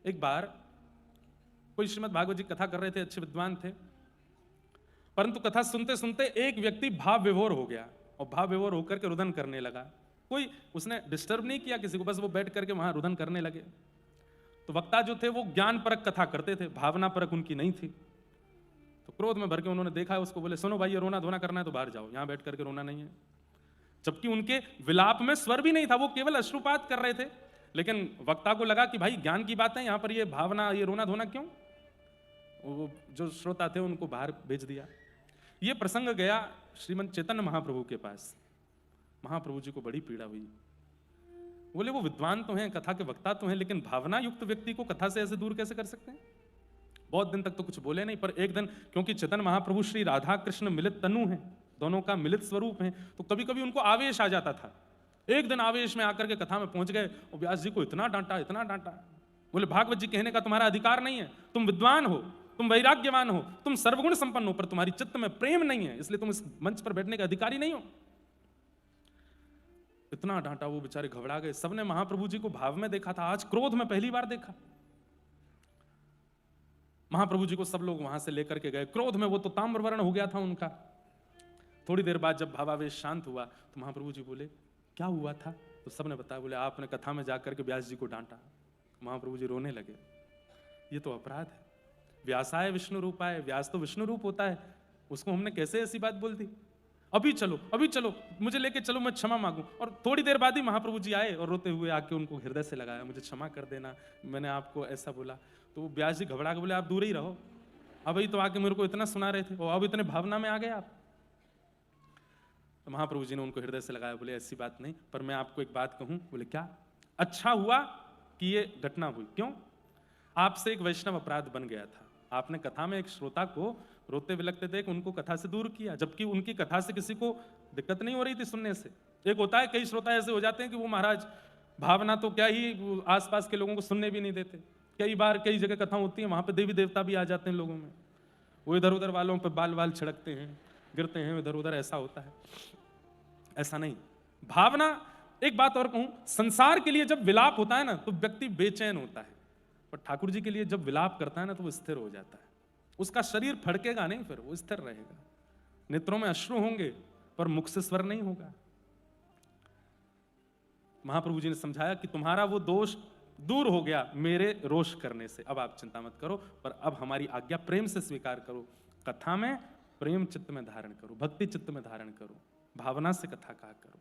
एक बार कोई श्रीमद् भागवत जी कथा कर रहे थे, अच्छे विद्वान थे, परंतु कथा सुनते सुनते एक व्यक्ति भाव विभोर हो गया और भाव विभोर होकर के रुदन करने लगा। कोई उसने डिस्टर्ब नहीं किया किसी को, बस वो बैठ करके वहां रुदन करने लगे। तो वक्ता जो थे वो ज्ञान परक कथा करते थे, भावना परक उनकी नहीं थी। तो क्रोध में भर के उन्होंने देखा उसको, बोले सुनो भाई, ये रोना धोना करना है तो बाहर जाओ, यहां बैठ करके रोना नहीं है। जबकि उनके विलाप में स्वर भी नहीं था, वो केवल अश्रुपात कर रहे थे। लेकिन वक्ता को लगा कि भाई ज्ञान की बात है, यहां पर ये भावना, ये रोना धोना क्यों? वो जो श्रोता थे उनको बाहर भेज दिया। ये प्रसंग गया श्रीमंत चैतन्य महाप्रभु के पास। महाप्रभु जी को बड़ी पीड़ा हुई। बोले वो विद्वान तो हैं, कथा के वक्ता तो हैं, लेकिन भावना युक्त व्यक्ति को कथा से ऐसे दूर कैसे कर सकते हैं? बहुत दिन तक तो कुछ बोले नहीं, पर एक दिन क्योंकि चैतन्य महाप्रभु श्री राधा कृष्ण मिलित तनु हैं, दोनों का मिलित स्वरूप है, तो कभी कभी उनको आवेश आ जाता था। एक दिन आवेश में आकर के कथा में पहुंच गए और व्यास जी को इतना डांटा, इतना डांटा। बोले भागवत जी कहने का तुम्हारा अधिकार नहीं है, तुम विद्वान हो, तुम वैराग्यवान हो, तुम सर्वगुण संपन्न हो, पर तुम्हारी चित्त में प्रेम नहीं है, इसलिए तुम इस मंच पर बैठने का अधिकारी नहीं हो। इतना डांटा, वो बेचारे घबरा गए। सबने महाप्रभु जी को भाव में देखा था, आज क्रोध में पहली बार देखा। महाप्रभु जी को सब लोग वहां से लेकर के गए। क्रोध में वो तो ताम्रवर्ण हो गया था उनका। थोड़ी देर बाद जब भावावेश शांत हुआ तो महाप्रभु जी बोले क्या हुआ था? तो सबने बताया। बोले आपने कथा में जाकर के व्यास जी को डांटा। महाप्रभु जी रोने लगे। ये तो अपराध है। व्यासाय विष्णु रूपाय, व्यास तो विष्णु रूप होता है, उसको हमने कैसे ऐसी बात बोल दी? अभी चलो, अभी चलो, मुझे लेके चलो, मैं क्षमा मांगू। और थोड़ी देर बाद ही महाप्रभु जी आए और रोते हुए आके उनको हृदय से लगाया, मुझे क्षमा कर देना, मैंने आपको ऐसा बोला। तो व्यास जी घबरा के बोले आप दूर ही रहो, अभी तो आके मेरे को इतना सुना रहे थे और अब इतने भावना में आ गए आप। तो महाप्रभु जी ने उनको हृदय से लगाया, बोले ऐसी बात नहीं, पर मैं आपको एक बात कहूं। बोले क्या? अच्छा हुआ कि ये घटना हुई। क्यों? आपसे एक वैष्णव अपराध बन गया था। आपने कथा में एक श्रोता को रोते बिलखते देख उनको कथा से दूर किया, जबकि उनकी कथा से किसी को दिक्कत नहीं हो रही थी सुनने से। एक होता है कई श्रोता ऐसे हो जाते हैं कि वो महाराज भावना तो क्या ही, आसपास के लोगों को सुनने भी नहीं देते। कई बार कई जगह कथा होती है, वहां पे देवी देवता भी आ जाते हैं लोगों में, वो इधर उधर वालों पे बाल बाल छिड़कते हैं, गिरते हैं इधर उधर, ऐसा होता है। ऐसा नहीं। भावना, एक बात और कहूं, संसार के लिए जब विलाप होता है ना तो व्यक्ति बेचैन होता है, पर ठाकुर जी के लिए जब विलाप करता है ना तो वो स्थिर हो जाता है। उसका शरीर फड़केगा नहीं, फिर वो स्थिर रहेगा। नेत्रों में अश्रु होंगे पर मुख से स्वर नहीं होगा। महाप्रभु जी ने समझाया कि तुम्हारा वो दोष दूर हो गया मेरे रोष करने से, अब आप चिंता मत करो, पर अब हमारी आज्ञा प्रेम से स्वीकार करो। कथा में प्रेम चित्त में धारण करो, भक्ति चित्त में धारण करो, भावना से कथा कहा करो।